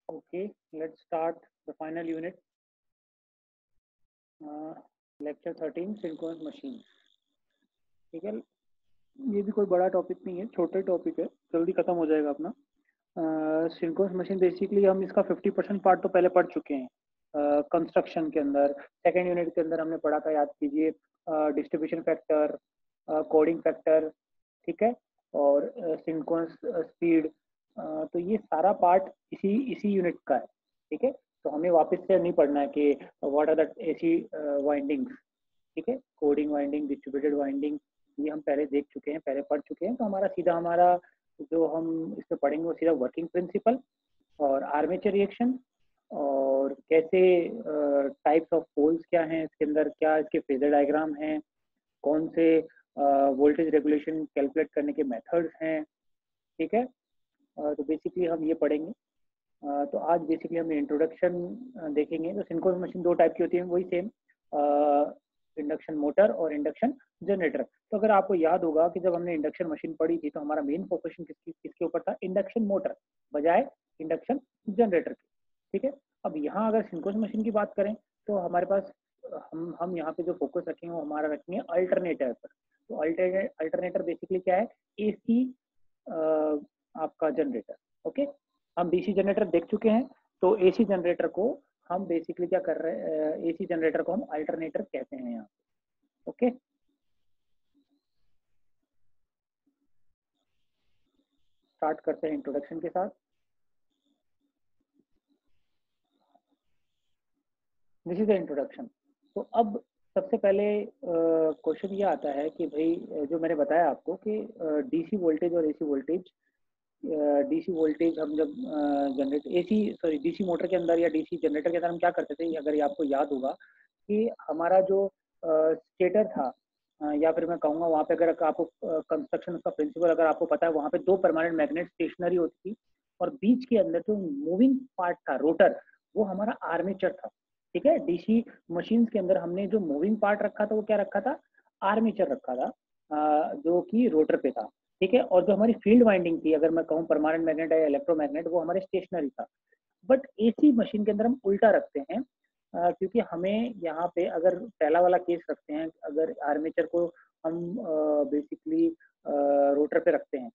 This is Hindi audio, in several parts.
Okay, let's start the final unit. Lecture 13 synchronous machine. ठीक है, ये भी कोई बड़ा टॉपिक नहीं है, छोटा टॉपिक है, जल्दी खत्म हो जाएगा अपना। सिंक्रोनस मशीन बेसिकली हम इसका 50% पार्ट तो पहले पढ़ चुके हैं कंस्ट्रक्शन के अंदर। सेकेंड यूनिट के अंदर हमने पढ़ा था, याद कीजिए, डिस्ट्रीब्यूशन फैक्टर, कोडिंग फैक्टर, ठीक है, और सिंक्रोनस स्पीड। तो ये सारा पार्ट इसी इसी यूनिट का है, ठीक है। तो हमें वापस से नहीं पढ़ना है कि what are the AC windings, ठीक है, कोडिंग वाइंडिंग, डिस्ट्रीब्यूटेड वाइंडिंग, ये हम पहले देख चुके हैं, पहले पढ़ चुके हैं। तो हमारा जो हम इसमें पढ़ेंगे वो सीधा वर्किंग प्रिंसिपल और आर्मेचर रिएक्शन, और कैसे टाइप्स ऑफ पोल्स क्या हैं इसके अंदर, क्या इसके फेजर डायग्राम हैं, कौन से वोल्टेज रेगुलेशन कैलकुलेट करने के मेथड्स हैं, ठीक है। तो बेसिकली हम ये पढ़ेंगे। तो आज बेसिकली हम इंट्रोडक्शन देखेंगे। तो सिंक्रोनस मशीन दो टाइप की होती है, वही सेम, इंडक्शन मोटर और इंडक्शन जनरेटर। तो अगर आपको याद होगा कि जब हमने इंडक्शन मशीन पढ़ी थी तो हमारा मेन फोकस किसके ऊपर था, इंडक्शन मोटर बजाय इंडक्शन जनरेटर के, ठीक है। अब यहाँ अगर सिंक्रोनस मशीन की बात करें तो हमारे पास हम यहाँ पे जो फोकस रखेंगे वो हमारा रखेंगे अल्टरनेटर पर। तो अल्टरनेटर बेसिकली क्या है, एसी आपका जनरेटर। ओके, हम डीसी जनरेटर देख चुके हैं, तो एसी जनरेटर को हम बेसिकली क्या कर रहे हैं, एसी जनरेटर को हम अल्टरनेटर कहते हैं यहाँ। ओके, स्टार्ट करते हैं इंट्रोडक्शन के साथ। This is the introduction. तो अब सबसे पहले क्वेश्चन ये आता है कि भाई जो मैंने बताया आपको कि डीसी वोल्टेज और एसी वोल्टेज, डीसी वोल्टेज हम जब generate AC sorry DC motor के अंदर या डीसी जनरेटर के अंदर हम क्या करते थे, अगर ये आपको याद होगा कि हमारा जो स्टेटर था, या फिर मैं कहूँगा वहाँ पे अगर आपको कंस्ट्रक्शन उसका प्रिंसिपल अगर आपको पता है, वहाँ पे दो परमानेंट मैग्नेट स्टेशनरी होती थी और बीच के अंदर जो मूविंग पार्ट था रोटर, वो हमारा आर्मेचर था, ठीक है। डीसी मशीन के अंदर हमने जो मूविंग पार्ट रखा था वो क्या रखा था, आर्मेचर रखा था, जो कि रोटर पे था, ठीक है। और जो हमारी फील्ड वाइंडिंग थी, अगर मैं कहूँ परमानेंट मैग्नेट या इलेक्ट्रोमैग्नेट, वो हमारे स्टेशनरी था। बट एसी मशीन के अंदर हम उल्टा रखते हैं, क्योंकि हमें यहाँ पे अगर पहला वाला केस रखते हैं, अगर आर्मेचर को हम बेसिकली रोटर पे रखते हैं,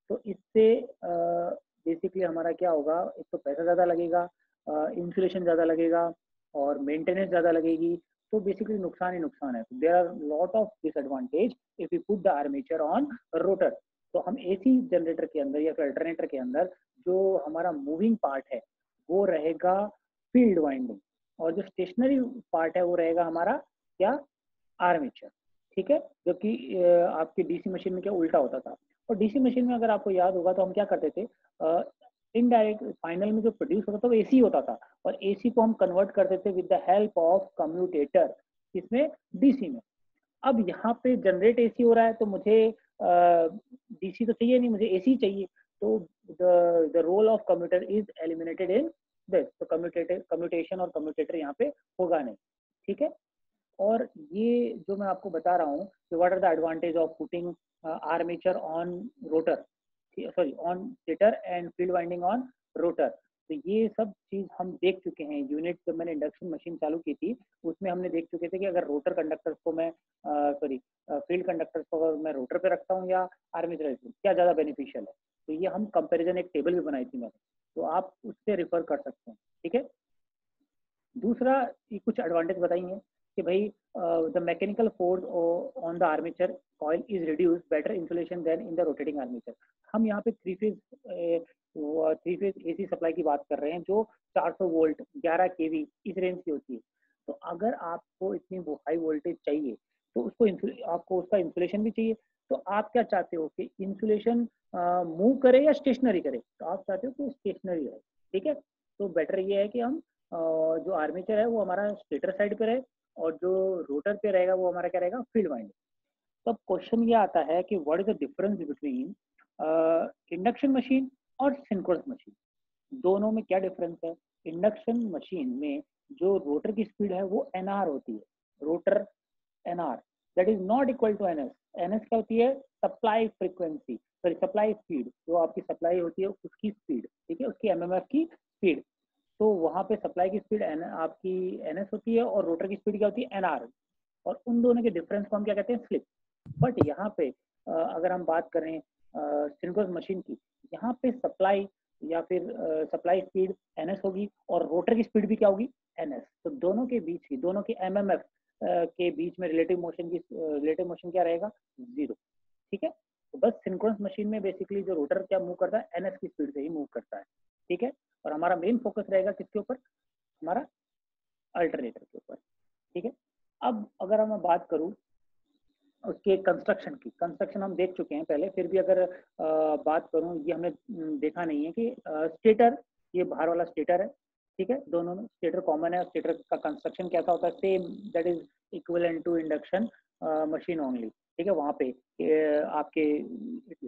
तो इससे बेसिकली हमारा क्या होगा, एक तो पैसा ज़्यादा लगेगा, इंसुलेशन ज़्यादा लगेगा और मेंटेनेंस ज़्यादा लगेगी। तो बेसिकली नुकसान ही नुकसान है। There are lot of disadvantage if you put the armature on rotor. तो हम एसी जनरेटर के अंदर या फिर अल्टरनेटर के अंदर जो हमारा मूविंग पार्ट है वो रहेगा फील्ड वाइंडिंग, और जो स्टेशनरी पार्ट है वो रहेगा हमारा क्या, आर्मेचर, ठीक है। जो कि आपकी डीसी मशीन में क्या उल्टा होता था। और डीसी मशीन में अगर आपको याद होगा तो हम क्या करते थे, इनडायरेक्ट फाइनल में जो प्रोड्यूस होता था वो एसी होता था, और एसी को हम कन्वर्ट करते थे with the help of commutator, इसमें डीसी में। अब यहाँ पे जनरेट एसी हो रहा है तो मुझे डीसी तो चाहिए नहीं, मुझे एसी चाहिए। तो the role of commutator is eliminated in this. तो कम्यूटेशन और कम्यूटेटर यहाँ पे होगा नहीं, ठीक है। और ये जो मैं आपको बता रहा हूँ कि what are the advantage of putting armature on rotor, sorry on stator and field winding on rotor, तो ये सब चीज हम देख चुके हैं। यूनिट जब मैंने इंडक्शन मशीन चालू की थी उसमें हमने देख चुके थे कि अगर रोटर कंडक्टर्स को मैं सॉरी फील्ड कंडक्टर्स को अगर मैं रोटर पे रखता हूँ या आर्मेचर, क्या ज़्यादा बेनिफिशियल है। तो ये हम कंपेरिजन एक टेबल भी बनाई थी मैंने, तो आप उससे रिफर कर सकते हैं, ठीक है। दूसरा ये कुछ एडवांटेज बताइए कि भाई the mechanical force on the armature coil is reduce better insulation than in the rotating armature. हम यहाँ पे थ्री फेज एसी सप्लाई की बात कर रहे हैं जो 400 वोल्ट 11 केवी इस रेंज की होती है। तो अगर आपको इतनी हाई वोल्टेज चाहिए तो उसको आपको उसका इंसुलेशन भी चाहिए। तो आप क्या चाहते हो कि इंसुलेशन मूव करे या स्टेशनरी करे, तो आप चाहते हो कि स्टेशनरी रहे, ठीक है। तो बेटर ये है कि हम जो आर्मेचर है वो हमारा स्टेटर साइड पे रहे और जो रोटर पे रहेगा वो हमारा क्या रहेगा, फील्ड वाइंडिंग। तो अब क्वेश्चन ये आता है कि what is the difference between induction machine और सिंक्रोनस मशीन, दोनों में क्या डिफरेंस है। इंडक्शन मशीन में जो रोटर की स्पीड है वो एनआर होती है, rotor NR, that is not equal to NS. NS क्या होती है, supply frequency, sorry supply speed, जो आपकी सप्लाई होती है उसकी स्पीड, ठीक है, उसकी एमएमएफ की स्पीड। तो वहाँ पे सप्लाई की स्पीड एन आपकी NS होती है और रोटर की स्पीड क्या होती है NR, और उन दोनों के डिफरेंस को हम क्या कहते हैं स्लिप। बट यहाँ पे अगर हम बात करें सिंक्रोनस मशीन की, यहाँ पे सप्लाई या फिर सप्लाई स्पीड NS होगी और रोटर की स्पीड भी क्या होगी NS। तो दोनों के बीच की, दोनों के MMF के बीच में रिलेटिव मोशन क्या रहेगा, जीरो। ठीक है, तो बस सिंक्रोनस मशीन में बेसिकली जो रोटर क्या मूव करता है NS की स्पीड से ही मूव करता है। ठीक है, और हमारा मेन फोकस रहेगा किसके ऊपर, हमारा अल्टरनेटर के ऊपर। ठीक है, अब अगर मैं बात करूं उसके कंस्ट्रक्शन की, कंस्ट्रक्शन हम देख चुके हैं पहले, फिर भी अगर बात करूं, ये हमने देखा नहीं है कि स्टेटर, ये बाहर वाला स्टेटर है। ठीक है, दोनों में स्टेटर कॉमन है। स्टेटर का कंस्ट्रक्शन कैसा होता है, same, that is equivalent to induction machine only. ठीक है, वहाँ पे आपके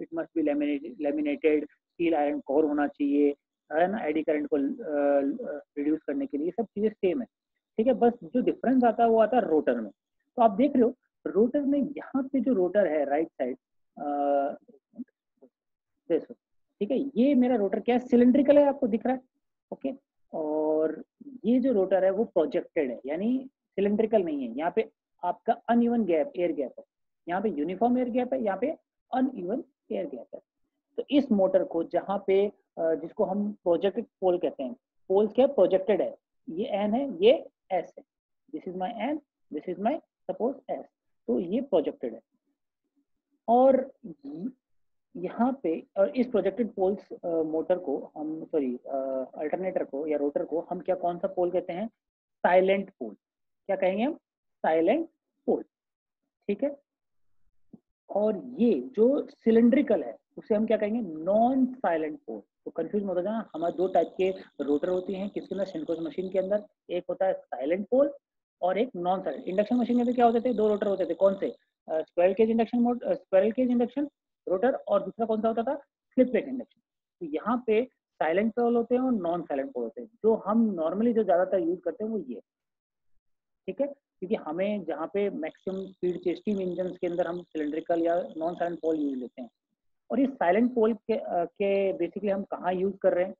it must be laminated, steel iron core होना चाहिए, है ना, एडी करंट को रिड्यूस करने के लिए, सब चीज़ें सेम है। ठीक है, बस जो डिफरेंस आता है वो आता है रोटर में। तो आप देख रहे हो रोटर में, यहाँ पे जो रोटर है राइट साइड, देखो, ठीक है, ये मेरा रोटर क्या है, सिलिंड्रिकल है, आपको दिख रहा है। ओके, और ये जो रोटर है वो प्रोजेक्टेड है, यानी सिलिंड्रिकल नहीं है। यहाँ पे आपका अनइवन गैप, एयर गैप है, यहाँ पे यूनिफॉर्म एयर गैप है, यहाँ पे अनइवन एयर गैप है। तो इस मोटर को जहाँ पे जिसको हम प्रोजेक्टेड पोल कहते हैं, पोल्स क्या प्रोजेक्टेड है, ये एन है, ये एस है, this is my N, this is my suppose S, तो ये प्रोजेक्टेड है। और यहाँ पे, और इस प्रोजेक्टेड पोल्स मोटर को हम, सॉरी अल्टरनेटर को या रोटर को हम क्या, कौन सा पोल कहते हैं, साइलेंट पोल। क्या कहेंगे हम, साइलेंट पोल। ठीक है, और ये जो सिलिंड्रिकल है उसे हम क्या कहेंगे, नॉन साइलेंट पोल। तो कंफ्यूज मत हो जाना, हमारे दो टाइप के रोटर होते हैं किसके अंदर, सिंक्रोनस मशीन के अंदर। एक होता है साइलेंट पोल और एक नॉन साइलेंट। इंडक्शन मशीन में भी क्या होते थे, दो रोटर होते थे, कौन से, स्क्वायरल केज इंडक्शन रोटर, और दूसरा कौन सा होता था, स्लिप प्लेट इंडक्शन। तो यहाँ पे साइलेंट पोल होते हैं और नॉन साइलेंट पोल होते हैं। जो हम नॉर्मली जो ज्यादातर यूज करते हैं वो ये, ठीक है, क्योंकि हमें जहाँ पे मैक्सिमम स्पीड के स्टीम इंजन के अंदर हम सिलिंड्रिकल या नॉन साइलेंट पोल यूज लेते हैं। और इस साइलेंट पोल के बेसिकली हम कहाँ यूज कर रहे हैं,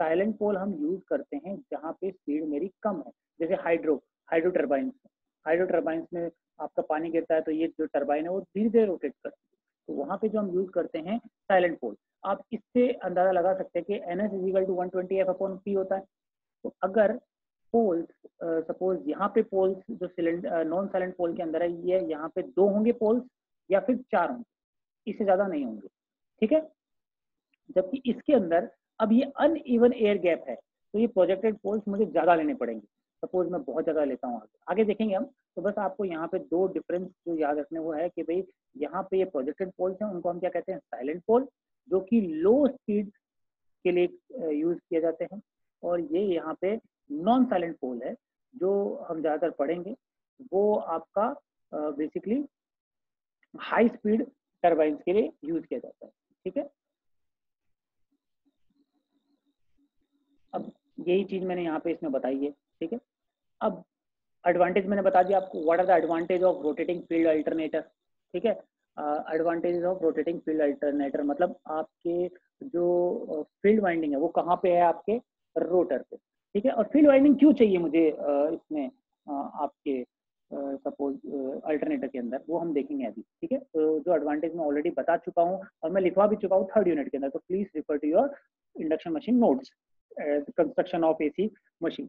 साइलेंट पोल हम यूज करते हैं जहाँ पे स्पीड मेरी कम है, जैसे हाइड्रो टर्बाइंस में आपका पानी गिरता है तो ये जो टर्बाइन है वो धीरे धीरे रोटेट करती है, तो वहाँ पे जो हम यूज करते हैं साइलेंट पोल। आप इससे अंदाजा लगा सकते हैं कि NS = 120F/P होता है। तो अगर पोल्स, सपोज यहाँ पे पोल्स जो नॉन साइलेंट पोल के अंदर है, ये यहाँ पे 2 होंगे पोल्स या फिर 4 होंगे, इससे ज्यादा नहीं होंगे। ठीक है, जबकि इसके अंदर अब ये अनइवन एयर गैप है, तो ये प्रोजेक्टेड पोल्स मुझे ज्यादा लेने पड़ेंगे। सपोज मैं बहुत ज्यादा लेता हूँ, आगे देखेंगे हम। तो बस आपको यहाँ पे दो डिफरेंस जो याद रखने वो है कि भाई यहाँ पे ये प्रोजेक्टेड पोल्स हैं, उनको हम क्या कहते हैं, साइलेंट पोल, जो कि लो स्पीड के लिए यूज किए जाते हैं। और ये यहाँ पे नॉन साइलेंट पोल है, जो हम ज्यादातर पढ़ेंगे, वो आपका बेसिकली हाई स्पीड टर्बाइंस के लिए यूज किया जाता है। ठीक है, अब यही चीज मैंने यहाँ पे इसमें बताई है। ठीक है, अब एडवांटेज मैंने बता दिया आपको, what are the advantage of rotating field alternator. ठीक है, advantage of rotating field alternator मतलब आपके जो फील्ड वाइंडिंग है वो कहाँ पे है, आपके रोटर पे। ठीक है, और फील्ड वाइंडिंग क्यों चाहिए मुझे इसमें आपके सपोज अल्टरनेटर के अंदर, वो हम देखेंगे अभी। ठीक है, तो जो एडवांटेज मैं ऑलरेडी बता चुका हूँ और मैं लिखवा भी चुका हूँ 3rd यूनिट के अंदर, तो please refer to your induction machine notes, construction of AC machine.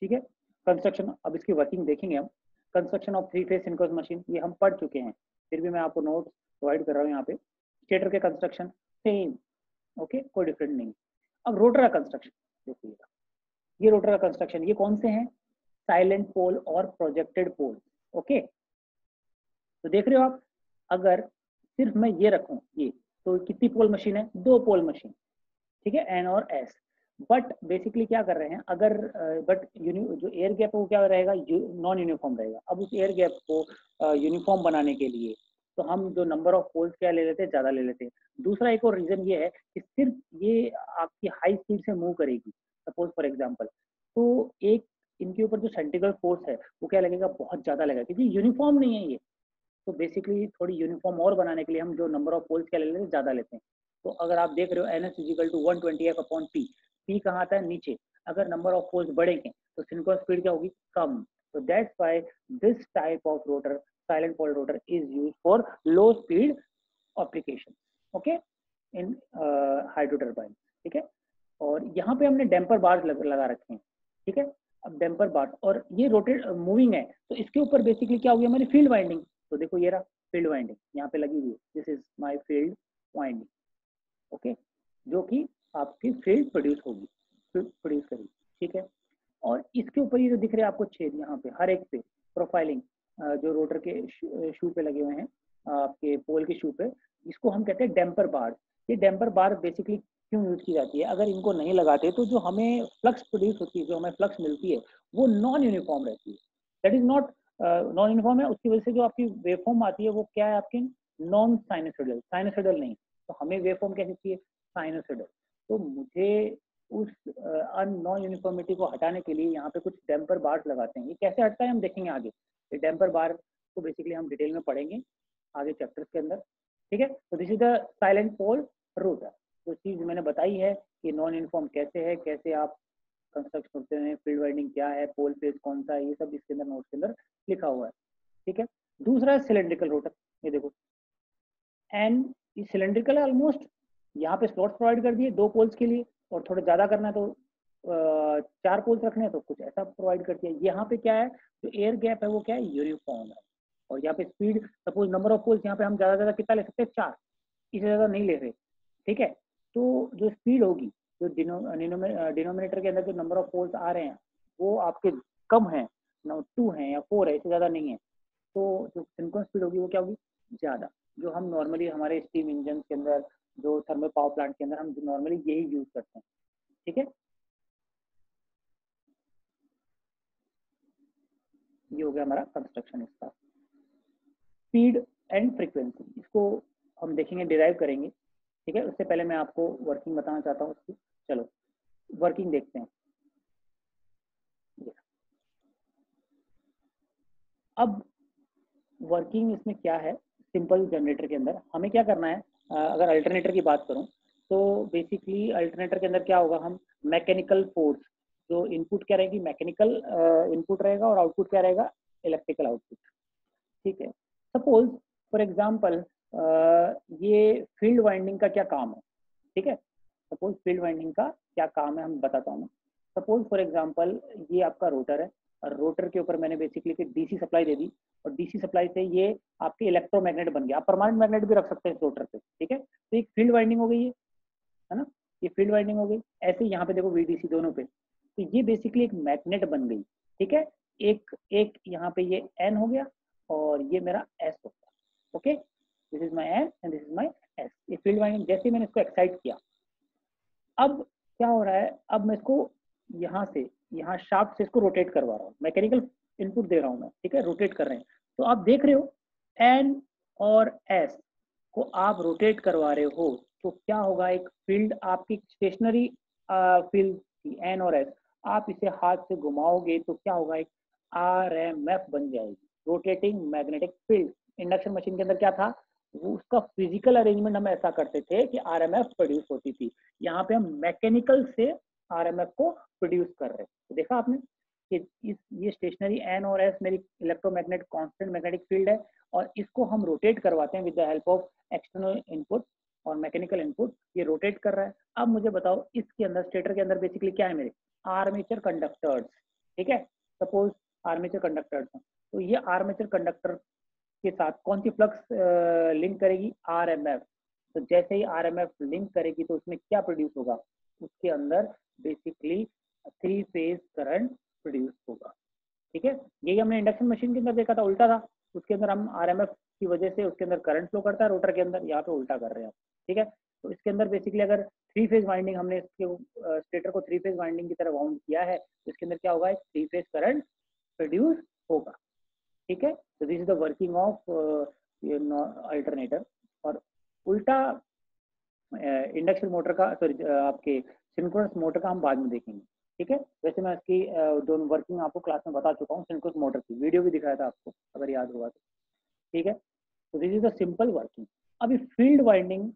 ठीक है, कंस्ट्रक्शन, अब इसकी वर्किंग देखेंगे हम। Construction of 3 phase synchronous machine, ये हम पढ़ चुके हैं, फिर भी मैं आपको नोट्स प्रोवाइड कर रहा हूँ यहाँ पे। स्टेटर के कंस्ट्रक्शन सेम, ओके, कोई डिफरेंट नहीं। अब रोटर का कंस्ट्रक्शन देखिएगा, ये रोटर का कंस्ट्रक्शन, ये कौन से हैं, साइलेंट पोल और प्रोजेक्टेड पोल। ओके, तो देख रहे हो आप, अगर सिर्फ मैं ये रखूं ये, तो कितनी पोल मशीन है, 2 पोल मशीन। ठीक है, N और S। बट बेसिकली क्या कर रहे हैं, अगर बट जो एयर गैप है वो क्या रहेगा, नॉन यूनिफॉर्म रहेगा। अब उस एयर गैप को यूनिफॉर्म बनाने के लिए तो हम जो नंबर ऑफ पोल्स क्या ले लेते हैं, ज्यादा ले लेते हैं। दूसरा एक और रीजन ये है कि सिर्फ ये आपकी हाई स्पीड से मूव करेगी, सपोज फॉर एग्जाम्पल, तो एक इनके ऊपर जो सेंट्रीफ्यूगल फोर्स है वो क्या लगेगा, बहुत ज्यादा लगेगा, क्योंकि यूनिफॉर्म नहीं है ये। तो बेसिकली थोड़ी यूनिफॉर्म और बनाने के लिए हम जो नंबर ऑफ पोल्स क्या ले लेते हैं, ज्यादा लेते हैं। तो अगर आप देख रहे हो NS = 120F/P, P P कहाँ आता है, नीचे। अगर नंबर ऑफ पोल्स बढ़ेंगे तो सिंक्रोनस स्पीड क्या होगी, कम। तो that's why this type of rotor, salient pole rotor, is used for low speed application, okay, in hydro turbine, ठीक है। और यहाँ पे हमने डैम्पर बार्स लगा रखे हैं, ठीक है। अब डैम्पर बार्स, और ये रोटेट मूविंग है, तो इसके ऊपर बेसिकली क्या हो गया हमारी फील्ड वाइंडिंग। तो देखो ये रहा फील्ड वाइंडिंग यहाँ पे लगी हुई है, this is my field winding, okay, जो कि आपकी फील्ड प्रोड्यूस होगी, प्रोड्यूस करेगी, ठीक है। और इसके ऊपर ये जो दिख रहे हैं आपको छेद यहाँ पे हर एक पे प्रोफाइलिंग, जो रोटर के शू पे लगे हुए हैं, आपके पोल के शू पे, इसको हम कहते हैं डैम्पर बार। ये डैम्पर बार बेसिकली क्यों यूज की जाती है, अगर इनको नहीं लगाते तो जो हमें फ्लक्स प्रोड्यूस होती है, जो हमें फ्लक्स मिलती है, वो नॉन यूनिफॉर्म रहती है, that is not non uniform है। उसकी वजह से जो आपकी वेवफॉर्म आती है वो क्या है, आपकी नॉन साइनोसोइडल, साइनोसोइडल नहीं। तो हमें वेवफॉर्म कैसी चाहिए, साइनोसोइडल। तो मुझे उस नॉन यूनिफॉर्मिटी को हटाने के लिए यहाँ पे कुछ डैम्पर बार्स लगाते हैं। ये कैसे हटता है हम देखेंगे आगे। ये डैम्पर बार को बेसिकली हम डिटेल में पढ़ेंगे आगे चैप्टर्स के अंदर, ठीक है। तो this is the salient pole rotor. जो चीज़ मैंने बताई है कि नॉन यूनिफॉर्म कैसे है, कैसे आप कंस्ट्रक्ट करते हैं, फील्ड वाइंडिंग क्या है, पोल फेज कौन सा है, ये सब इसके अंदर नोट्स के अंदर लिखा हुआ है, ठीक है। दूसरा है सिलेंड्रिकल रोटर, ये देखो, एंड ये सिलेंड्रिकल है ऑलमोस्ट। यहाँ पे स्लॉट्स प्रोवाइड कर दिए 2 पोल्स के लिए, और थोड़ा ज़्यादा करना है तो 4 पोल्स रखने हैं तो कुछ ऐसा प्रोवाइड कर दिया। यहाँ पे क्या है, जो एयर गैप है वो क्या है, यूनिफॉर्म है। और यहाँ पे speed, suppose number of poles यहाँ पे हम ज़्यादा कितना ले सकते हैं, 4, इससे ज़्यादा नहीं ले रहे, ठीक है। तो जो स्पीड होगी, जो डिनोमिनेटर के अंदर जो नंबर ऑफ पोल्स आ रहे हैं वो आपके कम है, 2 है या 4 है, इससे ज़्यादा नहीं है। तो जो सिंक्रोनस स्पीड होगी वो क्या होगी, ज़्यादा। जो हम नॉर्मली हमारे स्टीम इंजन के अंदर, जो थर्मल पावर प्लांट के अंदर हम नॉर्मली यही यूज करते हैं, ठीक है। ये हो गया हमारा कंस्ट्रक्शन इसका। स्पीड एंड फ्रीक्वेंसी, इसको हम देखेंगे, डिराइव करेंगे, ठीक है। उससे पहले मैं आपको वर्किंग बताना चाहता हूँ उसकी। चलो वर्किंग देखते हैं। अब वर्किंग इसमें क्या है, सिंपल जनरेटर के अंदर हमें क्या करना है, अगर अल्टरनेटर की बात करूं तो बेसिकली अल्टरनेटर के अंदर क्या होगा, हम मैकेनिकल फोर्स, जो इनपुट क्या रहेगी, मैकेनिकल इनपुट रहेगा, और आउटपुट क्या रहेगा, इलेक्ट्रिकल आउटपुट, ठीक है। सपोज फॉर एग्जांपल ये फील्ड वाइंडिंग का क्या काम है, ठीक है। सपोज फील्ड वाइंडिंग का क्या काम है हम बताता हूँ। सपोज फॉर एग्जांपल ये आपका रोटर है, और रोटर के ऊपर मैंने बेसिकली डीसी सप्लाई दे दी, और डीसी सप्लाई से ये आपके इलेक्ट्रोमैग्नेट बन गया। आप परमानेंट मैग्नेट भी रख सकते हैं इस रोटर पे, ठीक है। तो एक फील्ड वाइंडिंग हो गई है ना, ये फील्ड वाइंडिंग हो गई। ऐसे यहाँ पे देखो वीडीसी दोनों पे, तो ये बेसिकली एक मैग्नेट बन गई, ठीक है। एक एक यहाँ पे ये एन हो गया, और ये मेरा एस हो गया, okay. This is my N and this is my S. ये फील्ड वाइंडिंग, जैसे मैंने इसको एक्साइट किया, अब क्या हो रहा है, अब मैं इसको यहाँ से, यहाँ शाफ्ट से इसको रोटेट करवा रहा हूँ, मैकेनिकल इनपुट दे रहा हूँ मैं, ठीक है, रोटेट कर रहे हैं। तो आप देख रहे हो एन और एस को आप रोटेट करवा रहे हो, तो क्या होगा, एक फील्ड आपकी स्टेशनरी फील्ड थी एन और एस, आप इसे हाथ से घुमाओगे तो क्या होगा, एक आरएमएफ बन जाएगी, rotating magnetic field. Induction machine के अंदर क्या था, वो उसका फिजिकल अरेंजमेंट हम ऐसा करते थे कि आरएमएफ प्रोड्यूस होती थी। यहाँ पे हम मैकेनिकल से आरएमएफ को प्रोड्यूस कर रहे हैं। तो देखा आपने कि ये स्टेशनरी एन और एस मेरी इलेक्ट्रोमैग्नेट कांस्टेंट मैग्नेटिक फील्ड है, और इसको हम रोटेट करवाते हैं with the help of external input और मैकेनिकल इनपुट। ये रोटेट कर रहा है। अब मुझे बताओ, इसके अंदर स्टेटर के अंदर बेसिकली क्या है, मेरे आर्मेचर कंडक्टर्स, ठीक है। सपोज आर्मेचर कंडक्टर्स हैं, तो ये आर्मेचर कंडक्टर के साथ कौन सी फ्लक्स लिंक करेगी, आरएमएफ। तो जैसे ही आरएमएफ लिंक करेगी तो उसमें क्या प्रोड्यूस होगा, उसके अंदर बेसिकली 3 फेज करंट प्रोड्यूस होगा, ठीक है। यही हमने इंडक्शन मशीन के अंदर देखा था, उल्टा था। उसके अंदर हम आरएमएफ की वजह से उसके अंदर करंट फ्लो करता है रोटर के अंदर, यहाँ पे उल्टा कर रहे हैं, ठीक है। तो इसके अंदर बेसिकली अगर 3 फेज वाइंडिंग, हमने इसके स्टेटर को 3 फेज वाइंडिंग की तरह वाउंड किया है, तो इसके अंदर क्या होगा, एक 3 फेज करंट प्रोड्यूस होगा, ठीक है। तो this is the working of alternator. और उल्टा इंडक्शन मोटर का, सॉरी आपके सिंक्रोनस मोटर का हम बाद में देखेंगे, ठीक है। वैसे मैं इसकी दोनों वर्किंग आपको क्लास में बता चुका हूँ, सिंक्रोनस मोटर की वीडियो भी दिखाया था आपको, अगर याद होगा तो, ठीक है। तो this is the simple working. अभी फील्ड वाइंडिंग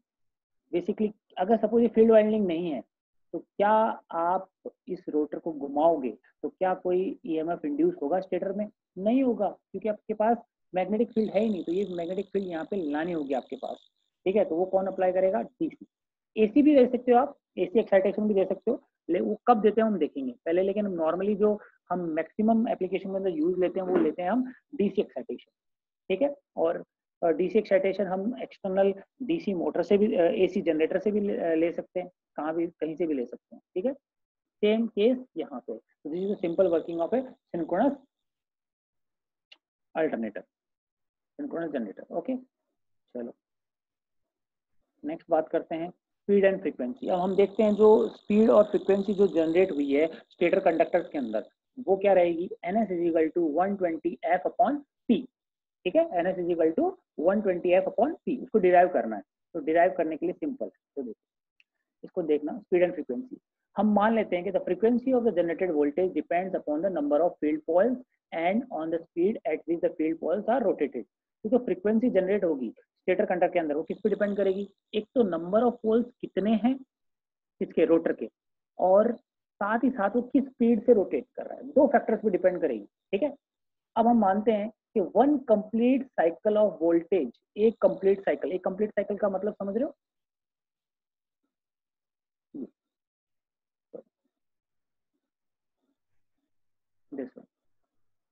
बेसिकली, अगर सपोज ये फील्ड वाइंडिंग नहीं है तो क्या आप इस रोटर को घुमाओगे तो क्या कोई ईएमएफ इंड्यूस होगा स्टेटर में? नहीं होगा, क्योंकि आपके पास मैग्नेटिक फील्ड है ही नहीं। तो ये मैग्नेटिक फील्ड यहाँ पे लानी होगी आपके पास, ठीक है। तो वो कौन अप्लाई करेगा? डीसी। एसी भी दे सकते हो आप, एसी एक्साइटेशन भी दे सकते हो, वो कब देते हैं हम देखेंगे पहले। लेकिन नॉर्मली जो हम मैक्सिमम एप्लीकेशन के अंदर यूज लेते हैं वो लेते हैं हम डीसी एक्साइटेशन, ठीक है। और डीसी एक्साइटेशन हम एक्सटर्नल डीसी मोटर से भी, एसी जनरेटर से भी ले सकते हैं, कहाँ भी कहीं से भी ले सकते हैं, ठीक है। सेम केस यहाँ पे। तो this is simple working of a synchronous alternator, synchronous generator. Okay, चलो नेक्स्ट बात करते हैं स्पीड एंड फ्रीक्वेंसी। अब हम देखते हैं जो स्पीड और फ्रीक्वेंसी जो जनरेट हुई है स्टेटर कंडक्टर्स के अंदर, वो क्या रहेगी? NS is equal to 120F upon P, ठीक है। NS is equal to 120F upon P, उसको डिराइव करना है। तो डिराइव करने के लिए सिंपल, तो देखो इसको देखना, स्पीड एंड फ्रीक्वेंसी। हम मान लेते हैं कि the frequency of the generated voltage depends upon the number of field poles and on the speed at which the field poles are rotated. तो जो फ्रीक्वेंसी जनरेट होगी स्टेटर कंडक्टर के अंदर, वो किस पे डिपेंड करेगी? एक तो नंबर ऑफ पोल्स कितने हैं इसके रोटर के, और साथ ही साथ वो किस स्पीड से रोटेट कर रहा है, दो फैक्टर्स पे डिपेंड करेगी, ठीक है। अब हम मानते हैं कि one complete cycle of voltage, एक कंप्लीट साइकिल, एक कंप्लीट साइकिल का मतलब समझ रहे हो?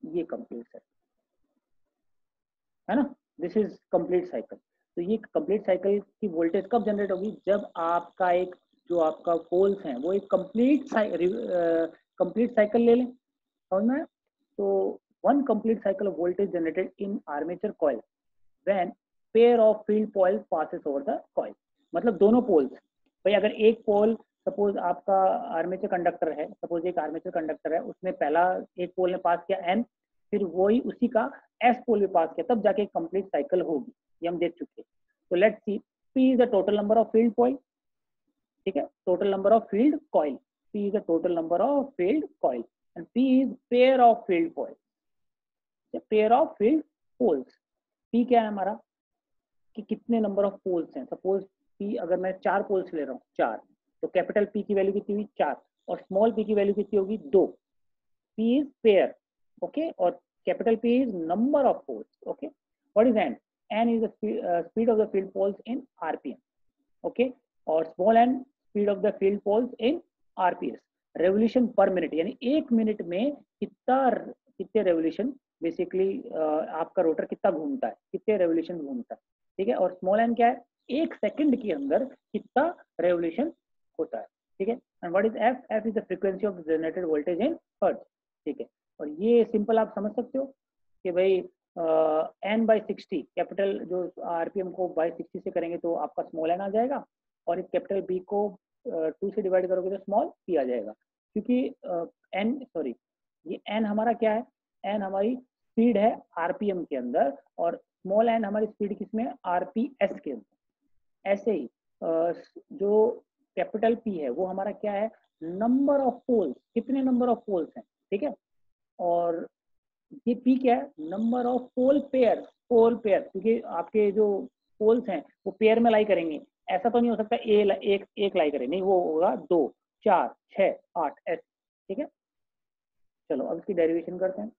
ये कंप्लीट साइकिल है ना, दिस इज कंप्लीट साइकिल। तो ये कंप्लीट साइकिल की वोल्टेज कब जनरेट होगी? जब आपका एक जो आपका पोल्स हैं वो एक कंप्लीट साइकिल ले लें, समझ में? तो one complete cycle of voltage generated in armature coil when pair of field poles passes over the coil. मतलब दोनों पोल्स, भाई अगर एक पोल, सपोज आपका आर्मेचर कंडक्टर है, सपोज एक आर्मेचर कंडक्टर है, उसने पहला एक पोल ने पास किया एन, फिर वही उसी का एस पोल भी पास किया, तब जाके कंप्लीट साइकिल होगी, ये हम देख चुके हैं। तो let's see, P is the total number of field coil, ठीक है, total number of field coil, P is the total number of field coil and P is pair of field coil, pair of field poles. P क्या है हमारा कि कितने नंबर ऑफ पोल्स हैं। सपोज पी अगर मैं 4 पोल्स ले रहा हूँ, 4, तो कैपिटल पी की वैल्यू कितनी हुई? 4, और स्मॉल पी की वैल्यू कितनी होगी? 2। पी इज पेयर, ओके, और capital P is number of poles, okay. What is N? N is the speed of the field poles in RPM, okay, और small N speed of the field poles in RPS, revolution per minute, यानी एक मिनट में कितने रेवोल्यूशन बेसिकली आपका रोटर कितना घूमता है, कितने रेवोल्यूशन घूमता है, ठीक है। और स्मॉल एन क्या है? एक सेकंड के अंदर कितना रेवोल्यूशन होता है, ठीक है। And what is F? F is the frequency of generated voltage in hertz, ठीक है। और ये सिंपल आप समझ सकते हो कि भाई एन बाई 60, कैपिटल जो आरपीएम को बाई 60 से करेंगे तो आपका स्मॉल एन आ जाएगा, और इस कैपिटल बी को 2 से डिवाइड करोगे तो स्मॉल पी आ जाएगा, क्योंकि एन सॉरी ये एन हमारा क्या है? एन हमारी स्पीड है आरपीएम के अंदर, और स्मॉल एन हमारी स्पीड किसमें? आरपीएस के अंदर। ऐसे ही जो कैपिटल पी है वो हमारा क्या है? नंबर ऑफ पोल्स, कितने नंबर ऑफ पोल्स हैं, ठीक है। और ये पी क्या है? Number of pole pair, pole pair, क्योंकि आपके जो पोल्स हैं वो पेयर में लाई करेंगे, ऐसा तो नहीं हो सकता एक लाई करे, नहीं, वो होगा 2, 4, 6, 8 ऐसे, ठीक है। चलो अब इसकी डेरिवेशन करते हैं,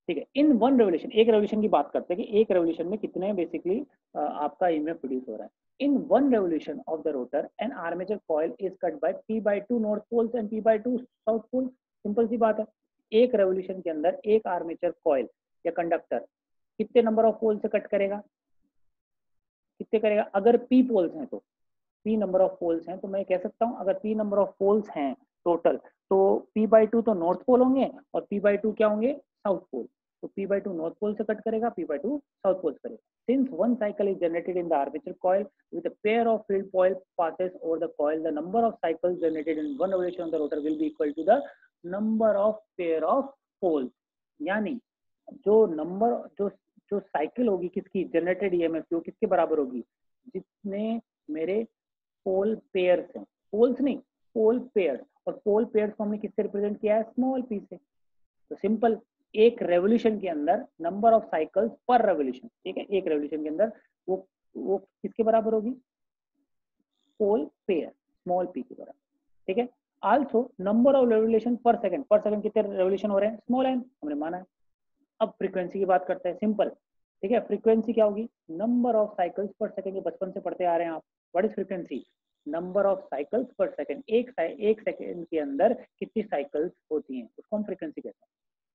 ठीक है। इन वन रेवोल्यूशन, एक रेवोल्यूशन की बात करते हैं कि एक रेवोल्यूशन में कितने बेसिकली आपका ईएमएफ प्रोड्यूस हो रहा है। In one revolution of the rotor an armature coil is cut by p/2 north poles and p/2 south pole. Simple सी बात है, एक रेवोल्यूशन के अंदर एक आर्मेचर कॉइल या कंडक्टर कितने नंबर ऑफ पोल से कट करेगा? कितने करेगा? अगर p पोल्स हैं तो p नंबर ऑफ पोल्स हैं, तो मैं कह सकता हूँ अगर p नंबर ऑफ पोल्स हैं टोटल, तो p/2 तो नॉर्थ पोल होंगे और p/2 क्या होंगे? South pole. तो p/2 नॉर्थ पोल से कट करेगा, p/2 साउथ पोल से करेगा। Since one cycle is generated in the armature coil with a pair of field coil passes over the coil, the number of cycles generated in one revolution of the rotor will be equal to the number of pair of poles। यानी जो नंबर जो साइकिल होगी किसकी जनरेटेड ईएमएफ की, वो किसके बराबर होगी? जितने मेरे पोल पेयर्स हैं, पोल्स नहीं, पोल पेयर्स, और पोल पेयर्स को हमने किससे रिप्रेजेंट किया है? स्मॉल पी से। तो सिंपल, एक रेवोल्यूशन के अंदर number of cycles per revolution, ठीक है, एक रेवोल्यूशन के अंदर वो किसके बराबर होगी? पोल पेयर। स्मॉल पी की तरह, ठीक है। Also number of revolution per second कितने रेवोल्यूशन हो रहे हैं, स्मॉल एन हमने माना है। अब फ्रीक्वेंसी की बात करते हैं, सिंपल, ठीक है। फ्रीक्वेंसी क्या होगी, नंबर ऑफ साइकिल्स पर सेकंड, ये बचपन से पढ़ते आ रहे हैं आप। What is frequency, number of cycles पर सेकंड, एक सेकंड के अंदर कितनी साइकिल्स होती हैं, उसको हम फ्रीक्वेंसी कहते हैं।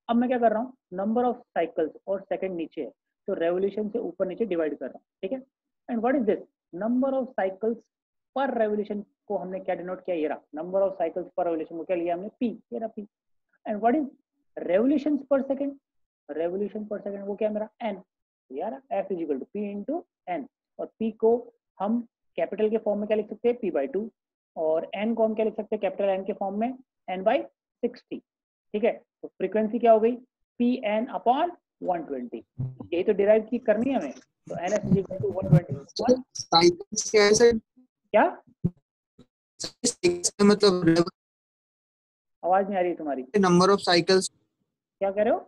अब मैं क्या कर रहा हूँ, नंबर ऑफ साइकिल्स और सेकंड नीचे है, तो रेवोल्यूशन से ऊपर नीचे डिवाइड कर रहा हूँ, ठीक है। And what is this, number of cycles per revolution को हमने क्या डिनोट किया, ये रहा number of cycles per revolution को क्या लिया हमने, पी, ये रहा P. And what is revolution per second, revolution per second वो क्या मेरा एन, यार F is equal to P into N. और पी को हम कैपिटल के फॉर्म में क्या लिख सकते हैं, p/2, और एन को हम क्या लिख सकते हैं, कैपिटल एन के फॉर्म में n/60, ठीक है। तो फ्रीक्वेंसी क्या हो गई, Pn/120, यही तो डिराइव की करनी है हमें। तो NF is equal to 120 cycles कैसे, क्या, मतलब आवाज नहीं आ रही है तुम्हारी, नंबर ऑफ साइकिल्स, क्या कह रहे हो,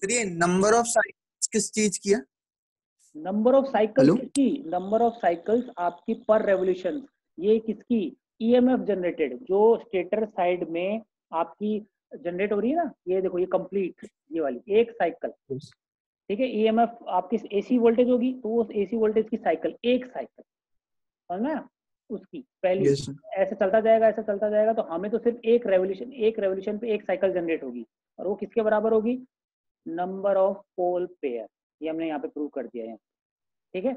फिर ये नंबर ऑफ साइकिल्स किस चीज की है, नंबर ऑफ साइकिल्स हेलो, किसकी, नंबर ऑफ साइकिल्स आपकी पर रेवोल्यूशन, ये किसकी, ईएमएफ जनरेटेड, जो स्टेटर साइड में आपकी जनरेट हो रही है ना, ये देखो ये कंप्लीट, ये वाली एक साइकिल, ठीक है। ईएमएफ आपकी एसी वोल्टेज होगी, तो उस एसी वोल्टेज की साइकिल, एक साइकिल, समझ में, उसकी पहली, यस ऐसे चलता जाएगा, ऐसे चलता जाएगा, तो हमें तो सिर्फ एक रेवोल्यूशन पे एक साइकिल जनरेट होगी, और वो किसके बराबर होगी, नंबर ऑफ पोल पेयर, ये हमने यहाँ पे प्रूव कर दिया है, ठीक है।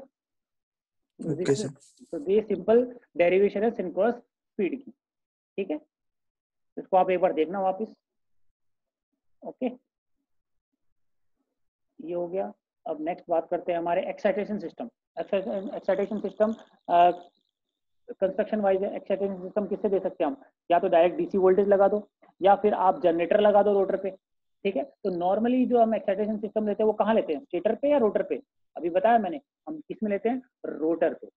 ओके सर, तो ये सिंपल डेरिवेशन है सिंक्रोनस स्पीड की, ठीक है। इसको आप एक बार देखना वापस, ओके, ये हो गया। अब नेक्स्ट बात करते हैं हमारे excitation system. Excitation system construction wise है। एक्साइटेशन सिस्टम किससे दे सकते हैं हम, या तो डायरेक्ट डीसी वोल्टेज लगा दो, या फिर आप जनरेटर लगा दो रोटर पे, ठीक है। तो नॉर्मली जो हम एक्साइटेशन सिस्टम लेते हैं वो कहाँ लेते हैं, स्टेटर पे या रोटर पे, अभी बताया मैंने, हम किस में लेते हैं, रोटर पे।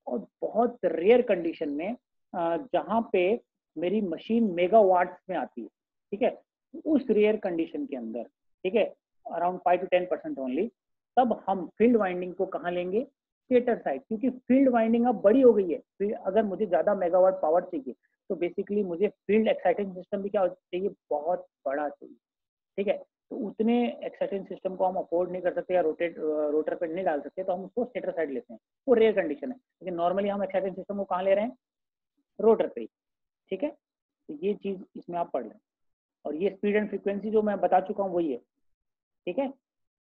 और बहुत रेयर कंडीशन में जहाँ पे मेरी मशीन मेगावाट्स में आती है, ठीक है, उस रेयर कंडीशन के अंदर, ठीक है, अराउंड 5 to 10% ओनली, तब हम फील्ड वाइंडिंग को कहाँ लेंगे, स्टेटर साइड, क्योंकि फील्ड वाइंडिंग अब बड़ी हो गई है। अगर मुझे ज्यादा मेगावाट पावर चाहिए तो बेसिकली मुझे फील्ड एक्साइटेशन सिस्टम भी क्या चाहिए, बहुत बड़ा चाहिए, ठीक है। तो उतने एक्साइटेशन सिस्टम को हम अफोर्ड नहीं कर सकते, या रोटर पे नहीं डाल सकते, तो हम उसको स्टेटर साइड लेते हैं, वो रेयर कंडीशन है। लेकिन नॉर्मली हम एक्साइटेशन सिस्टम को कहाँ ले रहे हैं, रोटर पे, ठीक है। तो ये चीज इसमें आप पढ़ लें, और ये स्पीड एंड फ्रीक्वेंसी जो मैं बता चुका हूँ वही है, ठीक है।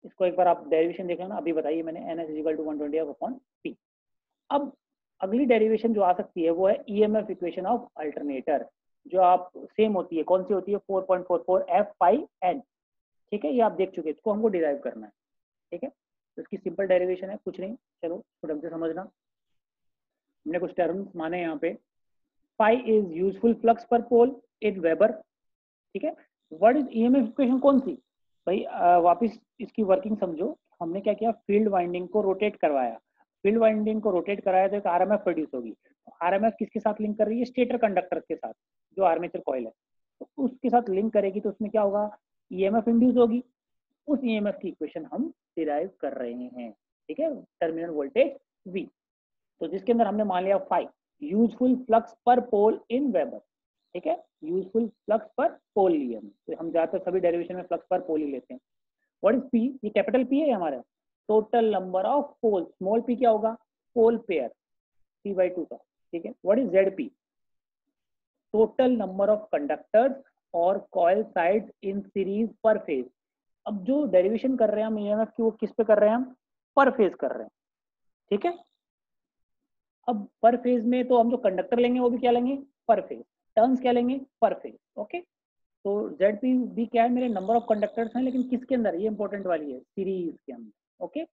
इसको एक बार आप डेरिवेशन देख लेना, अभी बताइए मैंने, NS इक्वल टू 120/P। अब अगली डेरिवेशन जो आ सकती है वो है EMF इक्वेशन ऑफ अल्टरनेटर, जो आप सेम होती है, कौन सी होती है, 4.44 F/N, ठीक है। ये आप देख चुके हैं, इसको हमको डिराइव करना है, ठीक है। तो इसकी सिंपल डेरिवेशन है, कुछ नहीं, चलो थोड़ा ढंग से समझना। हमने कुछ टर्म्स माने यहाँ पे, phi is useful flux per pole in weber, ठीक है। व्हाट इज EMF इक्वेशन, कौन सी, भाई वापिस इसकी वर्किंग समझो। हमने क्या किया, फील्ड वाइंडिंग को रोटेट करवाया, फील्ड वाइंडिंग को रोटेट कराया तो एक RMF प्रोड्यूस होगी। RMF किसके साथ लिंक कर रही है, स्टेटर कंडक्टर के साथ, जो आर्मेचर कॉइल है, तो उसके साथ लिंक करेगी, तो उसमें क्या होगा, EMF इंड्यूस होगी। उस EMF की इक्वेशन हम डिराइव कर रहे हैं, ठीक है, टर्मिनल वोल्टेज V। तो जिसके अंदर हमने मान लिया फाई, यूजफुल फ्लक्स पर पोल इन वेबर, ठीक है, यूजफुल फ्लक्स पर पोल लिया, तो हम ज्यादातर सभी डेरिवेशन में फ्लक्स पर पोल ही लेते हैं। व्हाट इज P, ये कैपिटल P है हमारा, total number of pole, small p क्या होगा, पोल पेयर, P/2 का, ठीक है। What is ZP, total number of conductors और coil sides in series per phase. अब जो डेरिवेशन कर रहे हैं हम EMF की, वो किस पे कर रहे हैं हम, पर फेज कर रहे हैं, ठीक है। अब पर फेज में तो हम जो कंडक्टर लेंगे वो भी क्या लेंगे, पर फेज, टर्न्स क्या लेंगे, पर फेज, ओके। तो ZP भी क्या है, मेरे नंबर ऑफ कंडक्टर्स हैं, लेकिन किसके अंदर, ये इंपॉर्टेंट वाली है, सीरीज के अंदर, ओके।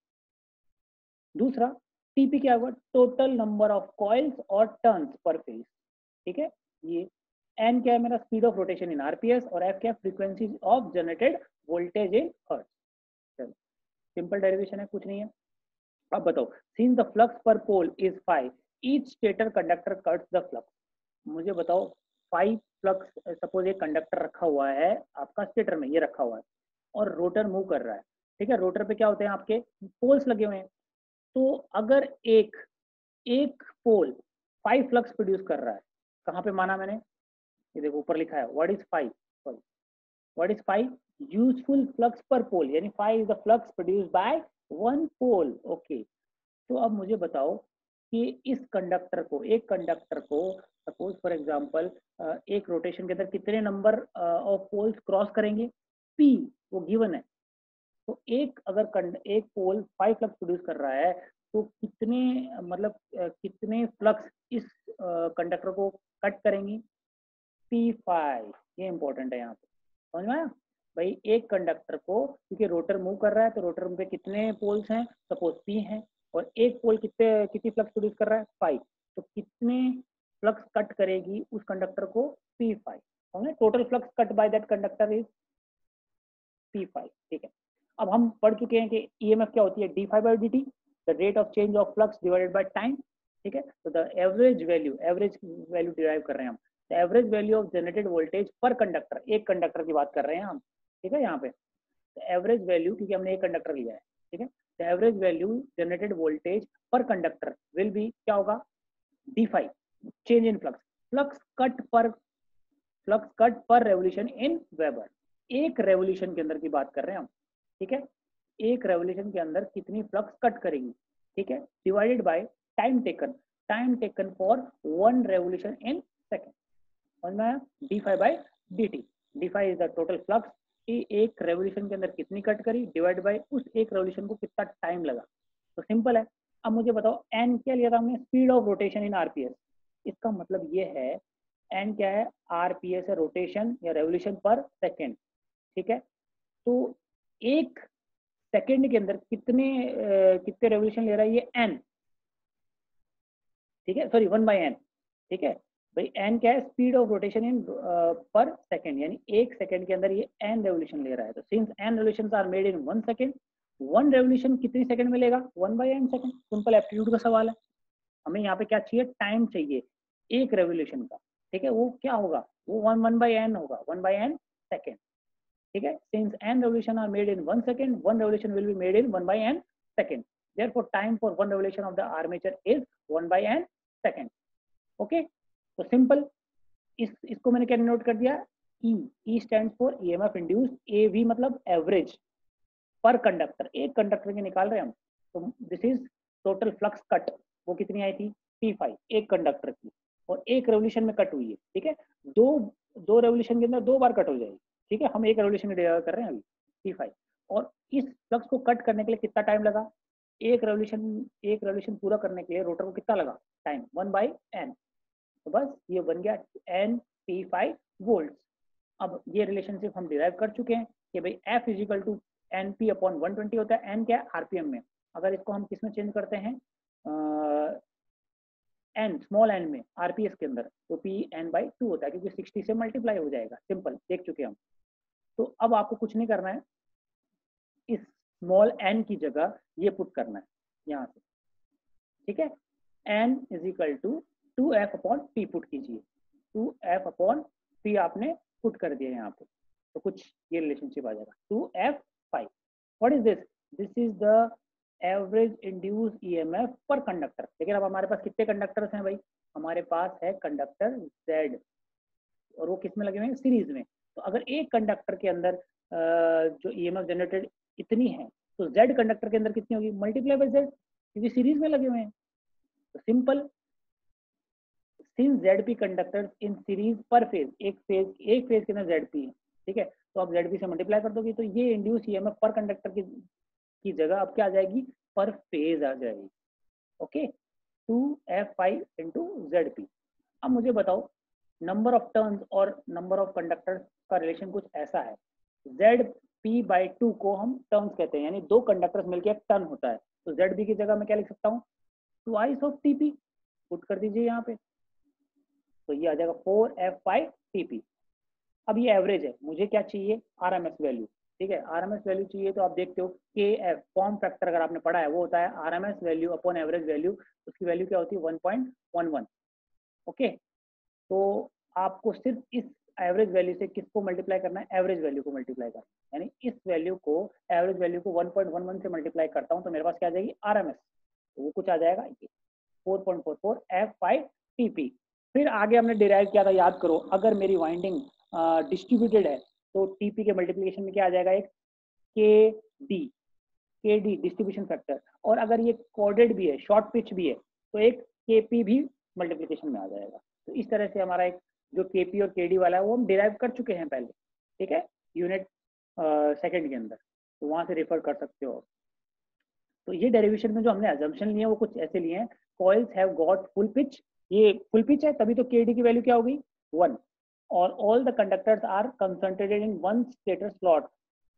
दूसरा TP क्या होगा, टोटल नंबर ऑफ कॉइल्स और टर्न्स पर फेज, ठीक है। ये N क्या है मेरा, speed of rotation in RPS, और F क्या है, frequency of generated voltage in hertz. चलो सिंपल डेरिवेशन है, कुछ नहीं है। अब बताओ, since the flux per pole is phi, each stator conductor cuts the flux. मुझे बताओ, 5 फ्लक्स, सपोज एक कंडक्टर रखा हुआ है आपका स्टेटर में, ये रखा हुआ है, और रोटर मूव कर रहा है, ठीक है। रोटर पे क्या होते हैं, आपके पोल्स लगे हुए हैं। तो अगर एक एक पोल 5 फ्लक्स प्रोड्यूस कर रहा है। कहाँ पे माना मैंने, ये देखो ऊपर लिखा है what is 5, sorry what is 5 useful flux per pole, यानी 5 is the flux produced by one pole. Okay, तो अब मुझे बताओ कि इस कंडक्टर को, एक कंडक्टर को सपोज फॉर एग्जांपल एक रोटेशन के अंदर कितने नंबर ऑफ पोल्स क्रॉस करेंगे, p वो गिवन है। तो एक अगर एक पोल 5 फ्लक्स प्रोड्यूस कर रहा है तो कितने मतलब कितने फ्लक्स इस कंडक्टर को कट करेंगी, P5। ये इंपॉर्टेंट है यहाँ पे, समझ में आया भाई। एक कंडक्टर को, क्योंकि रोटर मूव कर रहा है तो रोटर पे कितने पोल्स हैं, सपोज P हैं, और एक पोल कितनी फ्लक्स प्रोड्यूस कर रहा है 5, तो कितने फ्लक्स कट करेगी उस कंडक्टर को, P5। समझे, total flux cut by that conductor is P5। ठीक है, अब हम पढ़ चुके हैं कि EMF क्या होती है, d∅dt, the rate of change of flux divided by time. ठीक है, तो द एवरेज वैल्यू डिराइव कर रहे हैं हम, the average value of generated voltage पर कंडक्टर, एक कंडक्टर की बात कर रहे हैं हम। ठीक है, यहाँ पे एवरेज वैल्यू, क्योंकि हमने एक कंडक्टर लिया है। ठीक है, the average value generated voltage पर कंडक्टर विल बी, क्या होगा, d∅, change in flux, flux cut पर रेवोल्यूशन इन वेबर। एक रेवोल्यूशन के अंदर की बात कर रहे हैं हम। ठीक है, एक रेवोल्यूशन के अंदर कितनी फ्लक्स कट करेगी। ठीक है, divided by time taken for one revolution in second. समझ में आया, d∅/dt, d∅ is the total flux, एक रेवोल्यूशन के अंदर कितनी कट करी, डिवाइड बाय उस एक रेवोल्यूशन को कितना टाइम लगा। तो सिंपल है। अब मुझे बताओ n क्या लिया था हमने, speed of rotation in RPS. इसका मतलब ये है n क्या है, आरपीएस है, रोटेशन या रेवोल्यूशन पर सेकेंड। ठीक है, तो एक सेकेंड के अंदर कितने रेवोल्यूशन ले रहा है ये n। ठीक है, सॉरी 1/n। ठीक है भाई, n क्या है, स्पीड ऑफ रोटेशन इन पर सेकेंड, यानी एक सेकेंड के अंदर ये n रेवोल्यूशन ले रहा है। तो since n revolutions are made in 1 second, one revolution कितनी सेकंड में लेगा, 1/n सेकेंड। सिंपल एप्टीट्यूड का सवाल है। हमें यहाँ पे क्या चाहिए, टाइम चाहिए एक रेवोल्यूशन का। ठीक है, वो क्या होगा, वो 1/n होगा, 1/n सेकेंड। ठीक है, since n revolution are made in 1 second, one revolution will be made in 1/n second. Therefore, time for one revolution of the armature is 1/n second. Okay, तो सिंपल इसको मैंने क्या नोट कर दिया, E stands for EMF induced, AV मतलब एवरेज पर कंडक्टर, एक कंडक्टर के निकाल रहे हैं हम। तो this is total flux cut, वो कितनी आई थी, P5 एक कंडक्टर की, और एक रेवोल्यूशन में कट हुई है। ठीक है, दो रेवोल्यूशन के अंदर 2 बार कट हो जाएगी। ठीक है, हम एक रेवोल्यूशन कर रहे हैं अभी P5, और इस फ्लक्स को कट करने के लिए कितना टाइम लगा, एक रेवोल्यूशन पूरा करने के लिए रोटर को कितना लगा टाइम, 1/n। तो बस ये बन गया n P5 वोल्ट। अब ये रिलेशनशिप हम डिराइव कर चुके हैं कि भाई F इजिकल टू NP/120 होता है। n क्या है, आरपीएम में। अगर इसको हम किस में चेंज करते हैं, n स्मॉल n में, आरपीएस के अंदर, तो Pn/2 होता है, क्योंकि 60 से मल्टीप्लाई हो जाएगा। सिंपल, देख चुके हम। तो अब आपको कुछ नहीं करना है, इस स्मॉल n की जगह ये पुट करना है यहाँ से। ठीक है, n is equal to 2f/p put कीजिए, 2f/p आपने पुट कर दिया यहाँ पे, तो कुछ ये रिलेशनशिप आ जाएगा, 2f/5। What is this, this is the average induce EMF पर कंडक्टर। लेकिन अब हमारे पास कितने कंडक्टर्स हैं भाई, हमारे पास है कंडक्टर Z, और वो किस में लगे हुए हैं, सीरीज में। तो अगर एक कंडक्टर के अंदर जो ईएमएफ जनरेटेड इतनी है, तो Z कंडक्टर के अंदर कितनी होगी, मल्टीप्लाई बाय Z, क्योंकि सीरीज में लगे हुए हैं। तो सिंपल, सिंस ZP कंडक्टर्स इन सीरीज पर फेज, एक फेज के अंदर ZP है। ठीक है, तो आप ZP से मल्टीप्लाई कर दोगे, तो ये इंड्यूस ईएमएफ पर कंडक्टर की जगह अब क्या आ जाएगी, पर फेज आ जाएगी। Okay, 2f/5 into ZP। अब मुझे बताओ, नंबर ऑफ टर्न्स और नंबर ऑफ कंडक्टर्स का रिलेशन कुछ ऐसा है, ZP/2 को हम टर्न्स कहते हैं, यानी 2 कंडक्टर्स मिलकर एक टर्न होता है। तो ZB की जगह मैं क्या लिख सकता हूँ, ट्वाइस ऑफ TP पुट कर दीजिए यहाँ पे, तो ये आ जाएगा 4f/5 TP। अब ये एवरेज है, मुझे क्या चाहिए, RMS वैल्यू। ठीक है, RMS वैल्यू चाहिए, तो आप देखते हो KF फॉर्म फैक्टर अगर आपने पढ़ा है, वो होता है RMS value upon average value. उसकी वैल्यू क्या होती है, 1.11। ओके, तो आपको सिर्फ इस एवरेज वैल्यू से किसको मल्टीप्लाई करना है, एवरेज वैल्यू को मल्टीप्लाई करना है, यानी इस वैल्यू को, एवरेज वैल्यू को 1.11 से मल्टीप्लाई करता हूँ, तो मेरे पास क्या आ जाएगी, RMS। तो वो कुछ आ जाएगा 4.44 f/5 टीपी। फिर आगे हमने डिराइव किया था, याद करो, अगर मेरी वाइंडिंग डिस्ट्रीब्यूटेड है तो टीपी के मल्टीप्लिकेशन में क्या आ जाएगा, एक के डी डिस्ट्रीब्यूशन फैक्टर, और अगर ये कोडेड भी है, शॉर्ट पिच भी है, तो एक के पी भी मल्टीप्लिकेशन में आ जाएगा। तो इस तरह से हमारा एक जो के पी और के डी वाला है वो हम डिराइव कर चुके हैं पहले, ठीक है, यूनिट सेकंड के अंदर, तो वहां से रेफर कर सकते हो। तो ये डेरिवेशन में जो हमने अजम्पशन लिए हैं वो कुछ ऐसे लिए हैं, coils have got full pitch, ये फुल पिच है तभी तो के डी की वैल्यू क्या होगी 1, और all the conductors are concentrated in one stator slot,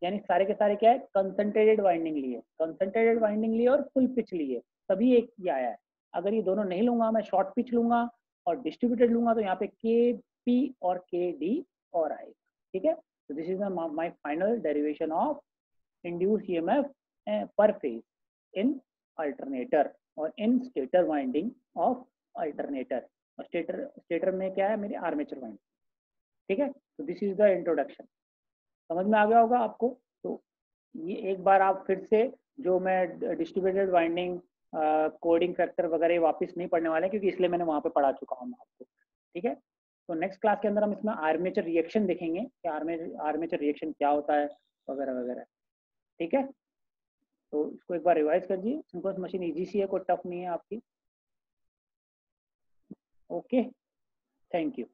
यानी सारे के सारे क्या है, कंसंट्रेटेड वाइंडिंग लिए, कंसंट्रेटेड वाइंडिंग लिए और फुल पिच लिए, तभी एक ये आया है। अगर ये दोनों नहीं लूंगा, मैं शॉर्ट पिच लूंगा और डिस्ट्रीब्यूटेड लूंगा, तो यहाँ पे के पी और के डी और आएगा, ठीक है। तो this is my final derivation of induce EMF पर फेज इन अल्टरनेटर और इन स्टेटर वाइंडिंग ऑफ अल्टरनेटर, और स्टेटर में क्या है, मेरी आर्मेचर वाइंडिंग, ठीक है। तो दिस इज द इंट्रोडक्शन, समझ में आ गया होगा आपको। तो ये एक बार आप फिर से, जो मैं डिस्ट्रीब्यूटेड वाइंडिंग कोडिंग फैक्टर वगैरह वापस नहीं पढ़ने वाले, क्योंकि इसलिए मैंने वहाँ पे पढ़ा चुका हूँ आपको, ठीक है। तो नेक्स्ट क्लास के अंदर हम इसमें आर्मेचर रिएक्शन देखेंगे कि आर्मेचर रिएक्शन क्या होता है वगैरह वगैरह, ठीक है। तो इसको एक बार रिवाइज कर दीजिए, सिंक्रोनस मशीन इजी सी है, कोई टफ नहीं है आपकी। Okay, thank you.